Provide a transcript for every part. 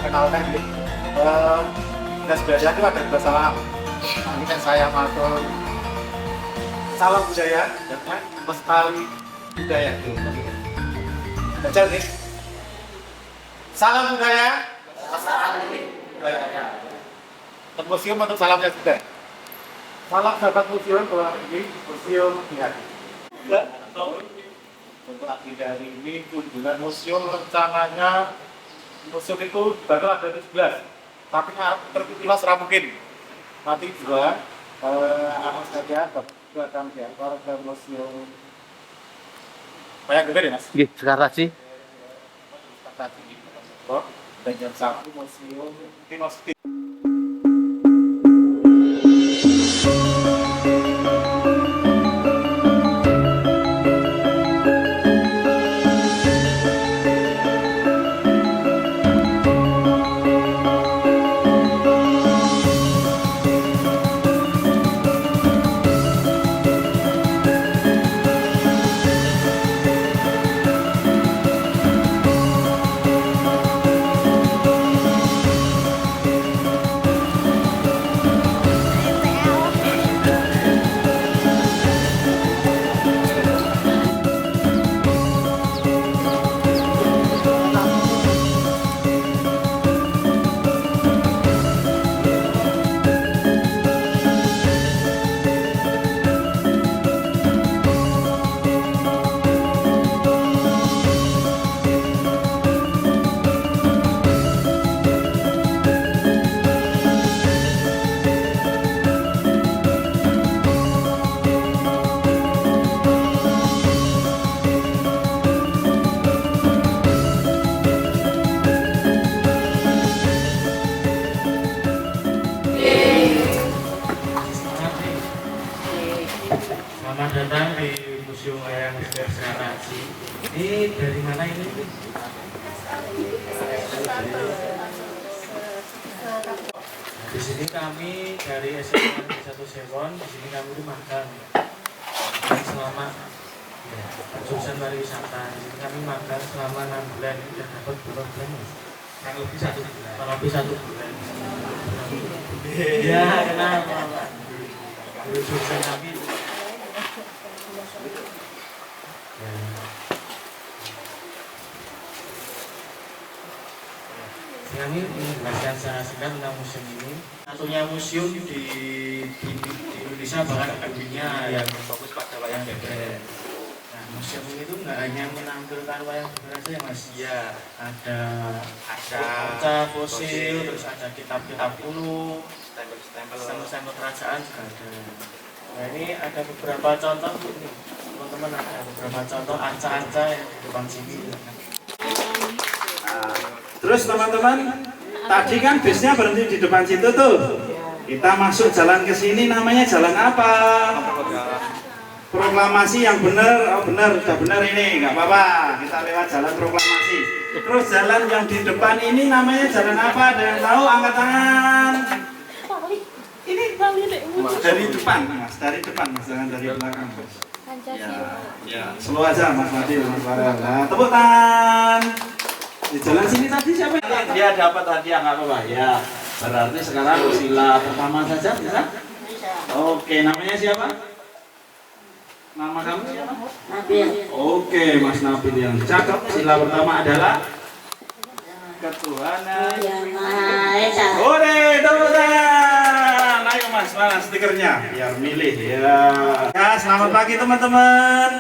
kenalkan ini. Dinas Budaya itu ada dua salam. Ini kan saya matur salam budaya dan lestari budaya itu. Baca nih. Salam budaya. Budaya. Untuk museum untuk salamnya sudah. Salam sahabat museum kalau ini museum hati. Untuk agenda hari ini kunjungan museum rencananya museum itu bakal ada di 11, tapi terpilih serah mungkin nanti juga apa saja akan diantar ke museum banyak gede mas. Sekarang sih. Dan jam 1 museum Dinosti. Selamat datang di Museum Wayang Berseratasi. Ini dari mana ini? Di sini kami dari SMA 1 Sewon. Di sini kami itu magang selama jurusan pariwisata. Di sini kami magang selama 6 bulan. Sudah dapat berapa bulan? Kurang lebih 1 bulan. Kurang lebih 1 bulan. Ya, kenapa Pak? Jurusan kami. Kami menjelaskan secara singkat tentang museum ini. Satunya museum di Indonesia bahkan dunia yang fokus pada wayang beber. Nah, museum ini tuh nggak hanya menampilkan wayang beber saja mas. Iya. Ada kaca fosil, terus ada kitab-kitab kuno, stempel kerajaan juga ada. Nah ini ada beberapa contoh nih, teman-teman, ada beberapa contoh anca-anca yang di depan sini. Terus teman-teman, tadi kan busnya berhenti di depan situ tuh. Kita masuk jalan ke sini, namanya jalan apa? Proklamasi yang benar. Oh benar, sudah benar ini, nggak apa-apa. Kita lewat jalan proklamasi. Terus jalan yang di depan ini namanya jalan apa? Ada yang tahu? Angkat tangan. Ini dari depan, mas. Dari depan, mas. Jangan dari belakang, mas. Ya, slow aja, mas Fadil, mas Farel. Nah, tepuk tangan. Di jalan sini tadi siapa? Dia dapat hadiah nggak apa-apa ya. Berarti sekarang sila pertama saja bisa? Oke, namanya siapa? Nama kamu siapa? Nabil. Oke, Mas Nabil yang cakep. Sila pertama adalah ketuhanan Yang Maha Esa. Ore, tepuk tangan. Ayo mas, mana stikernya? Biar milih ya. Ya, selamat pagi teman-teman.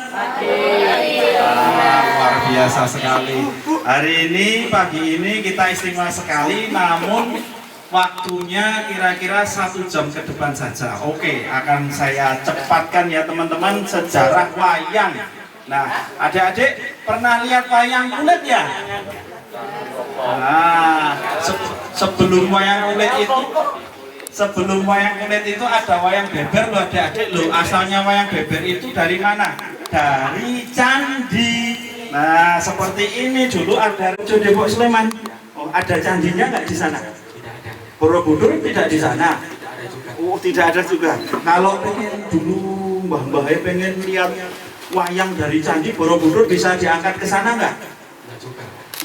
Luar biasa sekali. Hari ini, pagi ini kita istimewa sekali, namun waktunya kira-kira 1 jam ke depan saja. Oke, akan saya cepatkan ya teman-teman sejarah wayang. Nah, adik-adik pernah lihat wayang kulit ya? Nah, sebelum wayang kulit itu ada wayang beber loh adik-adik loh. Asalnya wayang beber itu dari mana? Dari candi. Nah, seperti ini dulu ada Rejo Depok Sleman. Oh, ada candinya nggak di sana? Borobudur tidak di sana. Oh, tidak ada juga. Kalau pengen dulu mbah-mbahnya pengen lihat wayang dari candi Borobudur bisa diangkat ke sana nggak? Enggak juga.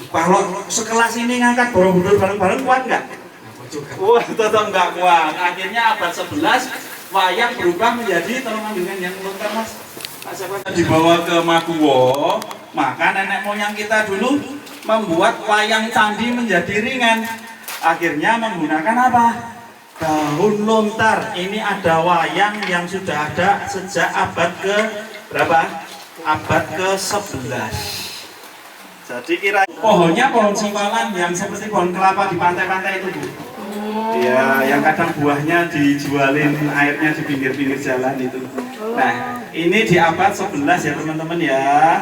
Kalau sekelas ini ngangkat Borobudur bareng-bareng kuat nggak? Enggak juga. Wah, tetap nggak kuat. Akhirnya abad 11 wayang berubah menjadi, tolong ambilkan yang lontar mas. Dibawa ke Makuwo, maka nenek moyang kita dulu membuat wayang candi menjadi ringan. Akhirnya menggunakan apa? Daun lontar. Ini ada wayang yang sudah ada sejak abad ke berapa? Abad ke-11. Jadi kira pohonnya pohon siwalan yang seperti pohon kelapa di pantai-pantai itu, Bu. Ya, yang kadang buahnya dijualin, airnya di pinggir-pinggir jalan itu. Nah, ini di abad 11 ya teman-teman ya.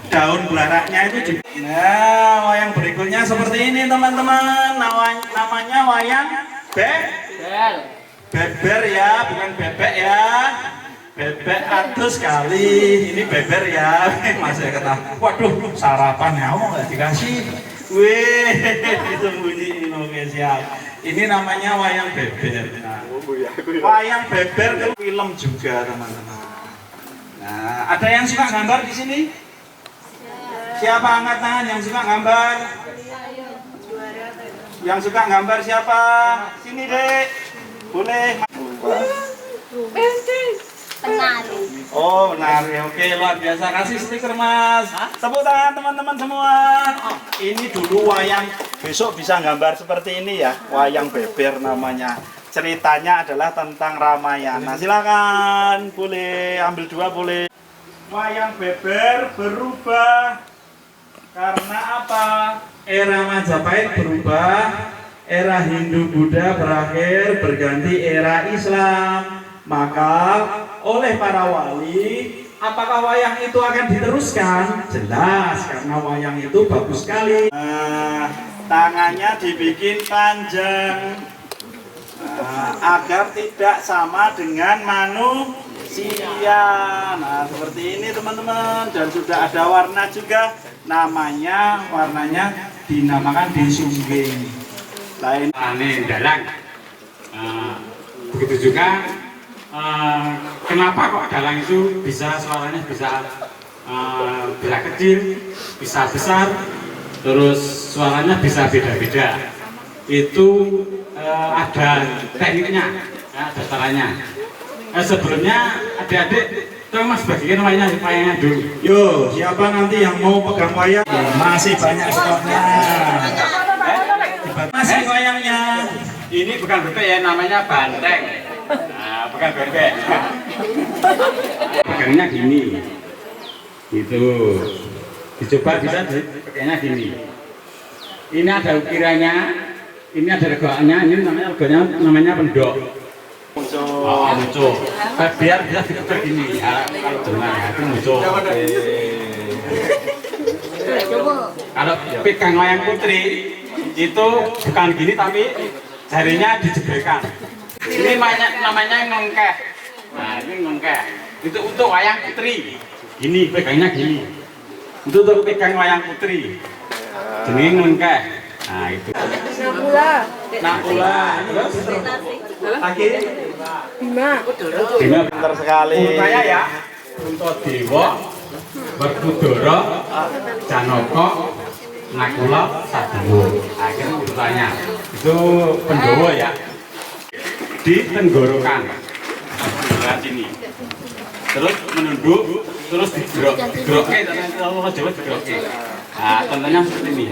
Daun belaraknya itu di... Nah, wayang berikutnya seperti ini teman-teman. Namanya wayang beber ya, bukan bebek ya. Bebek atus kali, ini beber ya. Masih kata, waduh sarapan ya, mau nggak dikasih? Wih, itu bunyi oke siap. Ini namanya wayang beber. Nah, wayang beber itu film juga teman-teman. Nah, ada yang suka gambar di sini? Siapa angkat tangan yang suka gambar? Yang suka gambar siapa? Sini dek, boleh. Penari. Oh, menari. Oke, luar biasa. Kasih stiker, Mas. Tepuk tangan teman-teman semua. Ini dulu wayang. Besok bisa gambar seperti ini ya. Wayang beber namanya. Ceritanya adalah tentang Ramayana. Silakan. Boleh ambil dua, boleh. Wayang beber berubah karena apa? Era Majapahit berubah. Era Hindu-Buddha berakhir, berganti era Islam. Maka oleh para wali, apakah wayang itu akan diteruskan? Jelas, karena wayang itu bagus sekali. Tangannya dibikin panjang agar tidak sama dengan manusia. Nah, seperti ini teman-teman. Dan sudah ada warna juga. Warnanya dinamakan Desungging. Lain Aneh dalang. Begitu juga kenapa kok dalang itu bisa suaranya bisa kecil, bisa besar, terus suaranya bisa beda-beda. Itu ada tekniknya, ya, ada caranya. Sebelumnya adik-adik, tolong mas bagikan wayangnya dulu. Yo, siapa nanti yang mau pegang wayang? Masih banyak stoknya. Masih wayangnya. Ini bukan bebek ya, namanya banteng. Nah, bukan bebek. Pegangnya gini, gitu. Dicoba bisa pakainya gini. Ini ada ukirannya, ini ada regoannya, ini namanya pendok. Muncul. Biar bisa diputar gini. Kalau dengar ya, itu muncul. Kalau pegang wayang putri itu bukan gini tapi jarinya dijebrekan. Ini namanya ngengkeh. Nah, ini ngengkeh. Itu untuk wayang putri. Gini, pegangnya gini. Itu untuk pegang wayang putri. Jenenge ngengkeh. Nah, itu. Nakula. Lagi Bima. Bima pintar sekali. saya ya. Untuk Dewa, Werkudara, Janaka, Nakula, Sadewa. Nah, itu urutannya. Itu Pandhawa ya. Ditenggorokan. Sebelah sini. Terus menunduk, terus digeroke, kalau Jawa digeroke. Nah, contohnya seperti ini.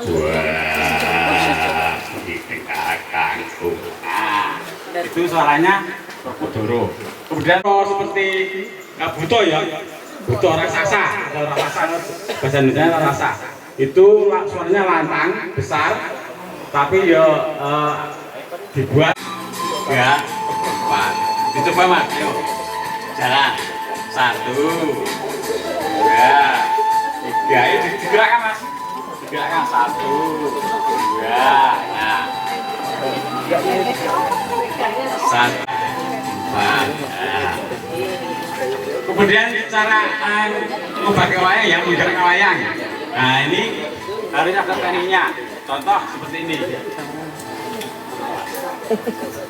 Wah, ditegakkan. Nah, itu suaranya Werkudara. Kemudian seperti buto ya, buto raksasa, atau raksasa bahasa Indonesia rasa. Itu suaranya lantang, besar, tapi ya dibuat ya, Pak. Dicoba mas, yuk, jalan, 1, 2, 3, ini digerakkan mas, digerakkan 1, 2, nah, 1, 4, nah. Kemudian cara memakai wayang yang menggerakkan wayang. Nah ini harus ada tekniknya. Contoh seperti ini.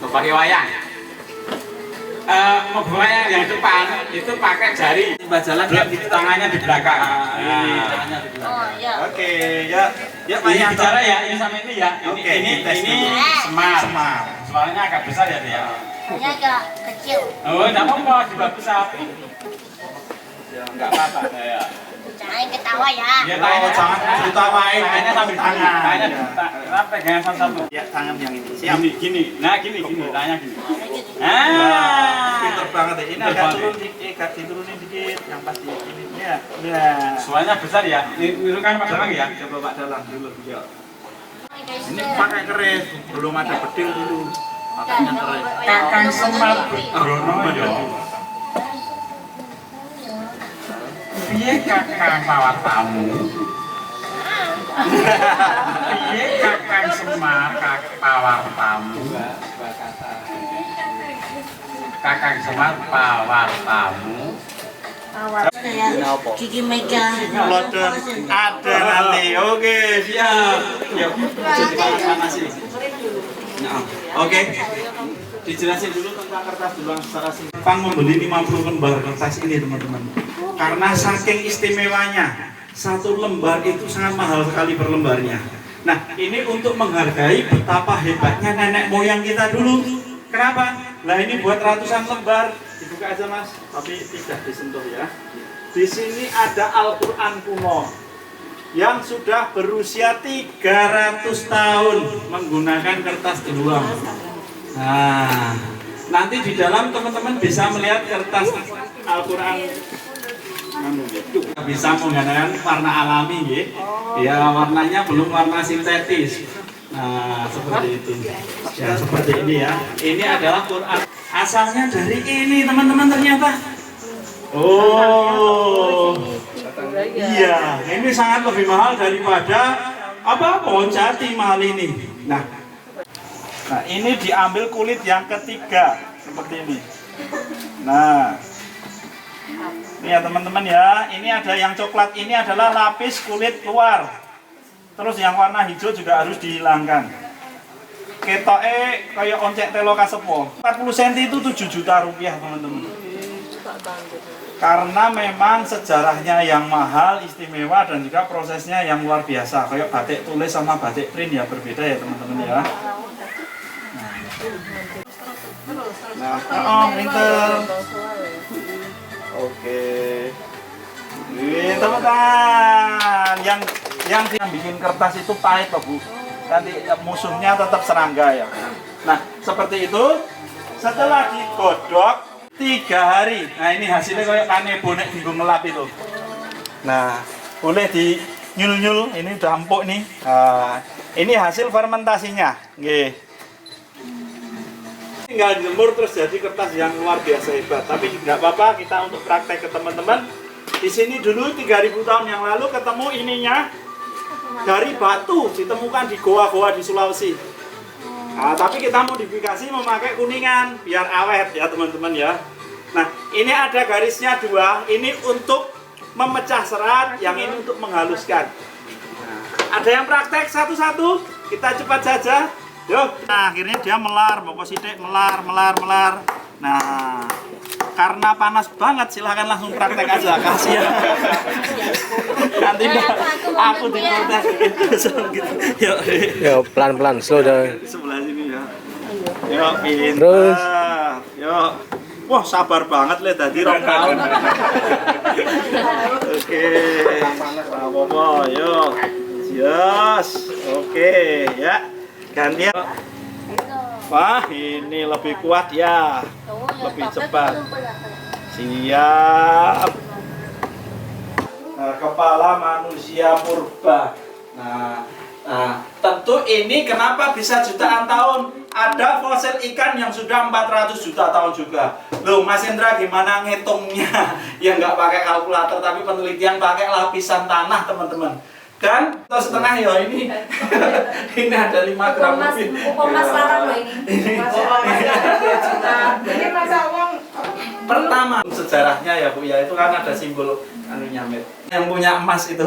Memakai wayang. Menggulai yang depan itu pakai jari, Mbak Jalan belum di tangannya di belakang. Ini Nah. tangannya di belakang. Oh, ya. Oke, ya. Ya, Pak Ini Yanto. bicara ya, ini sama ini ya. Oke, Ini tes ini dulu. semar. Semar. Suaranya agak besar ya dia. Hanya agak kecil. Oh, enggak apa-apa, juga besar. Ya, enggak apa-apa. Ya. Jangan ketawa ya. Ya, Oh, jangan ditawain. Tangannya sambil tangan. Tangannya Ya. pegangan satu-satu. Ya, tangan yang ini. Siap. Gini. Nah, gini. Tangannya gini. Pinter banget ya. Ini Pinter agak banget. turun dikit, agak diturunin dikit. Yang pasti ini. Ya. Nah. Suaranya besar ya. Ini kan Pak Damang ya. Coba Pak Dalang dulu. Ya. Ini pakai keris, belum ada bedil dulu. Pakainya keris. Kakang Semar Brono ya. Piye Kakang Pawartamu? Piye Kakang Semar Pawartamu? Kakang Semar Pawartamu. Gigi Mega. London ada nanti. Oke, siap. Yuk, coba panasi. Nah, oke. Dijelasin dulu tentang kertas dulang secara singkat. Pang membeli 50 lembar kertas ini, teman-teman. Karena saking istimewanya, satu lembar itu sangat mahal sekali per lembarnya. Nah, ini untuk menghargai betapa hebatnya nenek moyang kita dulu. Kenapa? Nah, ini buat ratusan lembar. Dibuka aja, Mas, tapi tidak disentuh ya. Di sini ada Al-Quran kuno yang sudah berusia 300 tahun menggunakan kertas beruang. Nah, nanti di dalam teman-teman bisa melihat kertas Al-Quran bisa menggunakan warna alami ya. Ya, warnanya belum warna sintetis. Nah, seperti itu. Ya, seperti ini ya. Ini adalah Quran. Asalnya dari ini, teman-teman, ternyata. Oh. Iya, ini sangat lebih mahal daripada pohon jati mahal ini. Nah, ini diambil kulit yang ketiga seperti ini. Nah, ini ya teman-teman ya, ini ada yang coklat, ini adalah lapis kulit luar. Terus yang warna hijau juga harus dihilangkan. Ketoke kayak oncek telo kasepo. 40 cm itu 7 juta rupiah, teman-teman. Karena memang sejarahnya yang mahal, istimewa, dan juga prosesnya yang luar biasa. Kayak batik tulis sama batik print ya berbeda ya, teman-teman ya. Nah, printer. Oke. Ini teman-teman, yang bikin kertas itu pahit loh, Bu. Nanti musuhnya tetap serangga ya. Nah, seperti itu. Setelah digodok 3 hari. Nah, ini hasilnya kayak kanebo nek dienggo ngelap itu. Nah, boleh di nyul-nyul, ini udah empuk nih. Nah, ini hasil fermentasinya. Nggih. Tinggal jemur terus jadi kertas yang luar biasa hebat. Tapi nggak apa-apa, kita untuk praktek ke teman-teman. Di sini dulu 3000 tahun yang lalu ketemu ininya dari batu, ditemukan di goa-goa di Sulawesi. Nah, tapi kita modifikasi memakai kuningan biar awet ya teman-teman ya. Nah, ini ada garisnya 2, ini untuk memecah serat, yang ini untuk menghaluskan. Nah, ada yang praktek satu-satu, kita cepat saja. Yuk, nah akhirnya dia melar, pokok sidik melar. Nah, karena panas banget, silahkan langsung praktek aja, kasihan. Nanti aku diprotes gitu. Yuk, Yo, pelan-pelan, slow down. sebelah sini ya. Yuk, pintar. Terus. Yuk. Wah, sabar banget le tadi rong tahun. Oke. Apa-apa, yuk. Yes. Oke, ya. Gantian. Wah, ini lebih kuat ya. Lebih cepat. Siap. Nah, kepala manusia purba. Nah, tentu ini kenapa bisa jutaan tahun? Ada fosil ikan yang sudah 400 juta tahun juga. Loh, Mas Indra gimana ngitungnya? Ya nggak pakai kalkulator, tapi penelitian pakai lapisan tanah, teman-teman. Dan setengah ya ini. Ini ada 5 gram lebih. Mas larang loh ini. Ini masa uang pertama sejarahnya ya Bu ya, itu kan ada simbol anunya Met. Yang punya emas itu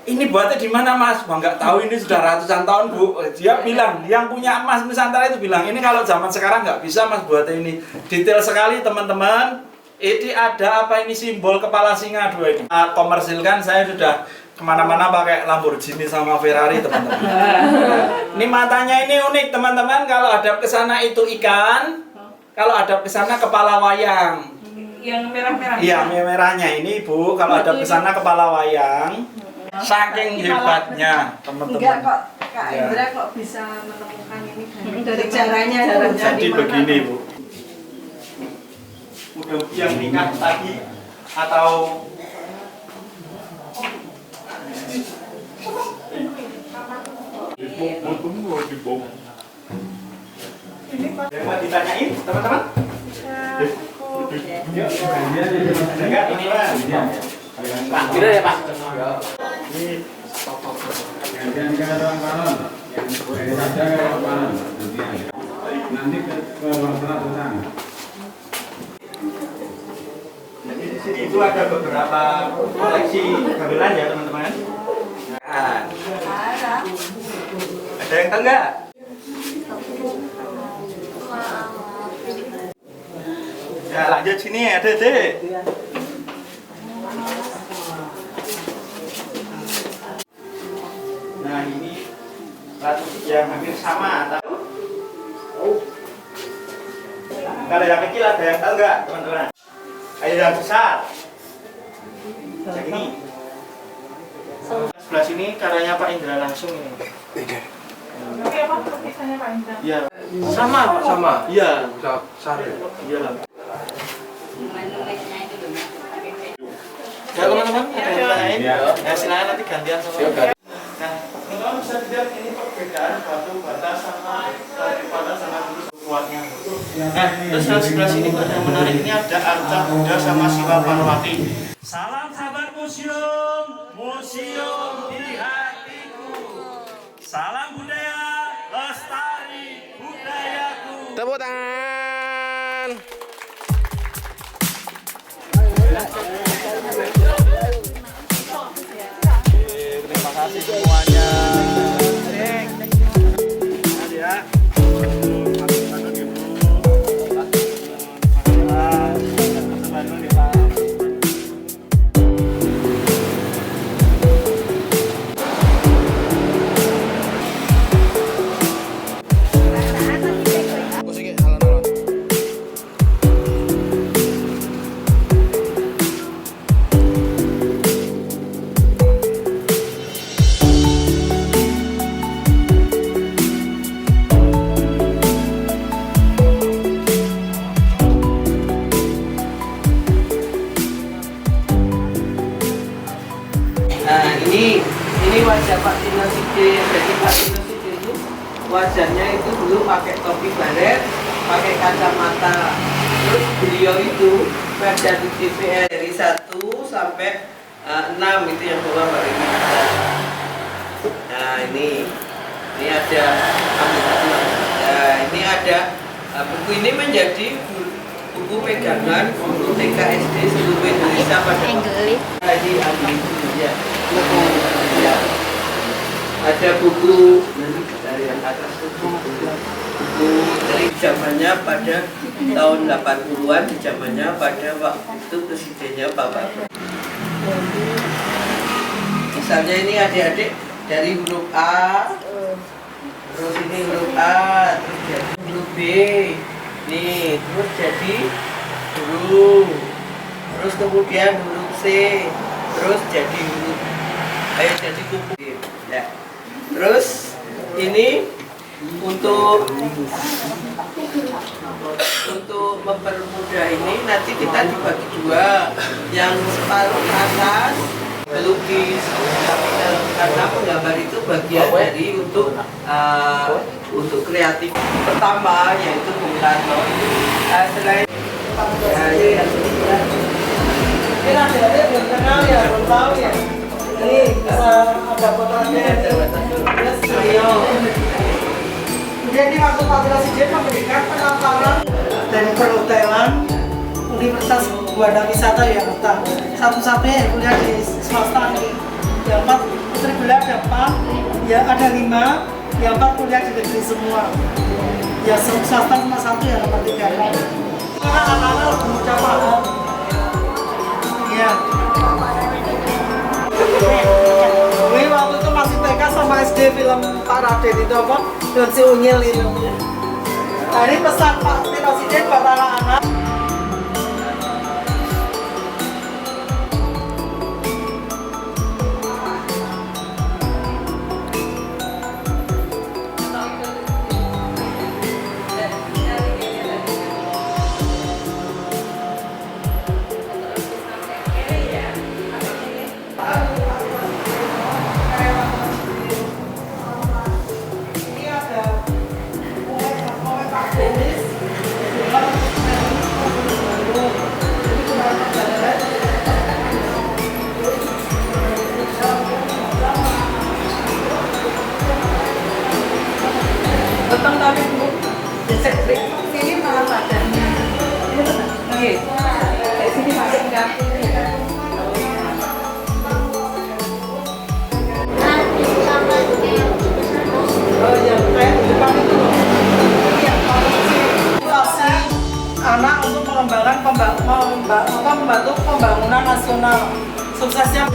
ini buatnya di mana Mas? Wah nggak tahu, ini sudah ratusan tahun Bu. Dia bilang, yang punya emas Nusantara itu bilang, ini kalau zaman sekarang nggak bisa Mas buatnya ini. Detail sekali teman-teman. Ini ada apa ini, simbol kepala singa 2 ini. Komersilkan saya sudah kemana-mana pakai Lamborghini sama Ferrari teman-teman. Ini matanya ini unik teman-teman. Kalau hadap ke sana itu ikan, kalau hadap ke sana kepala wayang. Yang merah-merah. Iya, merahnya ini Bu. Kalau hadap ke sana kepala wayang. Saking hebatnya Enggak teman-teman. kok, Kak Ya. Indra kok bisa menemukan ini dari caranya Jadi begini Bu. Udah yang nikah tadi atau mau ditanyain teman-teman? Enggak, ini Pak. Kira ya Pak. Gantian ke ruang balon, yang boleh saja ke ruang balon. Nanti ke ruang pelatusan. Jadi di sini itu ada beberapa koleksi gamelan ya teman-teman. Nah, ada yang tahu nggak? Ya lanjut sini ada deh. Nah ini batu yang hampir sama, tahu? Kalau yang kecil ada yang tahu nggak teman-teman? Ayo yang besar. Yang ini. Sebelah sini karyanya Pak Indra langsung ini. Oke, apa tulisannya Pak Indra? Iya. Sama Pak, sama. Iya. Iya lah. Ya teman-teman, ada yang lain? Ya silakan nanti gantian sama. Nah, teman-teman bisa dilihat ini perbedaan batu bata sama batu bata sama kuatnya. Nah, terus yang sebelah sini Pak, yang menarik ini ada Arca Buddha sama Siwa Parwati. Salam sahabat museum, museum di hatiku. Salam budaya, lestari budayaku. Tepuk tangan. Terima kasih semuanya. Ya. Musiknya alon-alon. Nah ini wajah Pak Tino Sidin. Jadi Pak Tino Sidin itu wajahnya itu dulu pakai topi baret, pakai kacamata. Terus beliau itu pada di TVRI dari 1 sampai 6 itu yang bawa Mbak Rini. Nah ini ada nah, ini ada buku ini menjadi buku pegangan guru TK SD seluruh Indonesia pada tadi ambil itu ya. Buku ya. Ada buku dari yang atas buku dari zamannya pada tahun 80-an, di zamannya pada waktu itu presidennya Bapak. Misalnya ini adik-adik dari huruf A, terus ini huruf A, terus jadi huruf B, nih terus jadi huruf, terus kemudian huruf C, terus jadi huruf, jadi kuku, ya. Terus ini untuk mempermudah ini nanti kita dibagi dua, yang separuh atas pelukis, karena menggambar itu bagian dari untuk kreatif pertama yaitu Bung Karno. Selain ini ada belum kenal ya, belum tahu ya. Ini ada fotonya. Jadi waktu Pak Presiden memberikan penampilan dan perhotelan Universitas Buana Wisata Jakarta, satu-satunya yang kuliah di swasta ini. yang 4 putri kuliah ada 4, ya ada 5, yang 4 kuliah di negeri semua. Ya swasta cuma 1 yang dapat 3. Karena anak-anak lebih mudah paham. Iya. Ini waktu itu masih TK sama SD film Pak Raden itu apa? Dan si Unyil itu. Nah ini pesan Pak Presiden buat anak-anak. Betang tadi Bu. Sini malah padan. Ini benar. Oke. Kayak sini masuk enggak? Oh ya, kayak di depan itu loh. Iya, motivasi anak untuk mengembangkan membantu pembangunan nasional. Suksesnya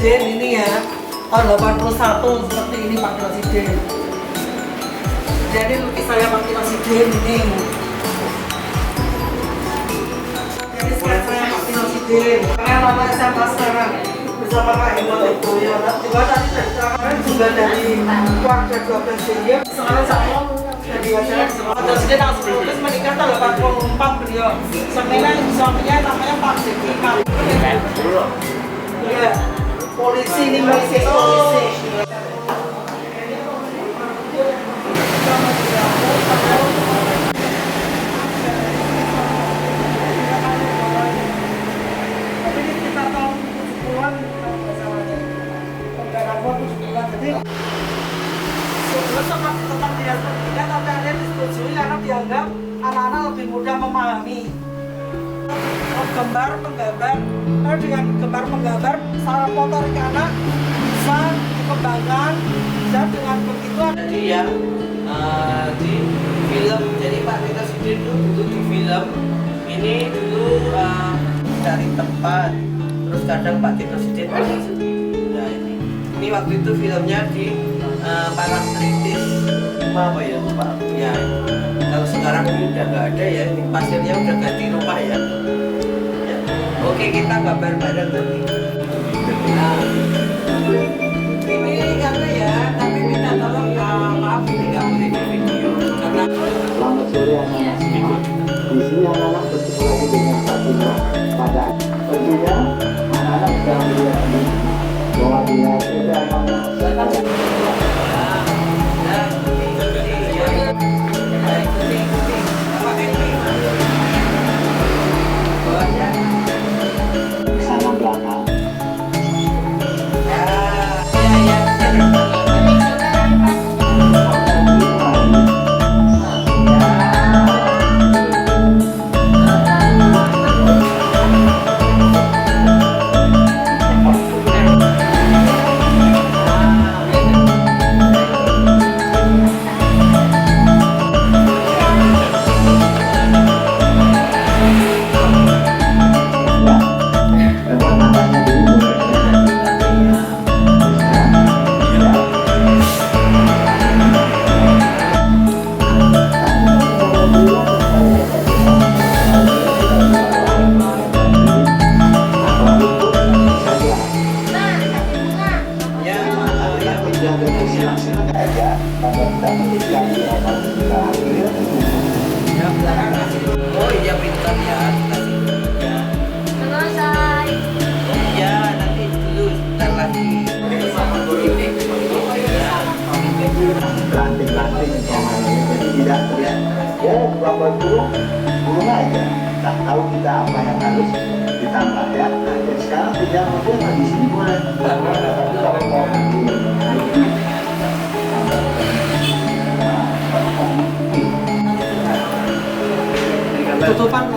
Presiden ini ya, tahun 81 seperti ini Pak Presiden. Jadi lukisannya Pak Presiden ini. Jadi sekarang saya Pak Presiden. Saya lama SMA sekarang bersama Pak Hemo itu ya. Juga tadi dari juga dari keluarga 12 beliau. Sekarang saya jadi acara di sekolah. Presiden langsung lulus menikah tahun 84 beliau. Sebenarnya suaminya namanya Pak Jeki Pak. Iya. Polisi ini polisi. Tapi ini kita tahun 70-an masalahnya. Penggarap 70-an jadi sebelum sempat tetap tidak tidak tapi ada yang disetujui karena dianggap anak-anak lebih mudah memahami. Menggambar, dengan gambar menggambar saraf motorik anak bisa dikembangkan dan dengan begitu Jadi ya di film, jadi Pak Presiden dulu di film ini dulu cari tempat, terus kadang Pak Presiden nah ini waktu itu filmnya di Parangtritis apa ya Pak ya. Kalau sekarang ini udah nggak ada ya, ini pasirnya udah ganti rumah ya. Oke, kita gambar bareng nanti. Nah, ini karena ya, tapi minta tolong maaf ini nggak boleh di video karena. Selamat sore anak-anak semua. Di sini anak-anak bertemu lagi dengan Pak Tino. Pada tentunya anak-anak sudah melihat ini bahwa dia sudah anak-anak. Sana belakang. Oh iya pintar ya, kasih ya. Selesai. Ya nanti dulu ntar lagi. Ranting-ranting jadi tidak terlihat. Oh, bapak guru aja. Tak tahu kita apa yang harus ditambah ya. Nah, jadi sekarang tidak mungkin di sini mulai. penutupan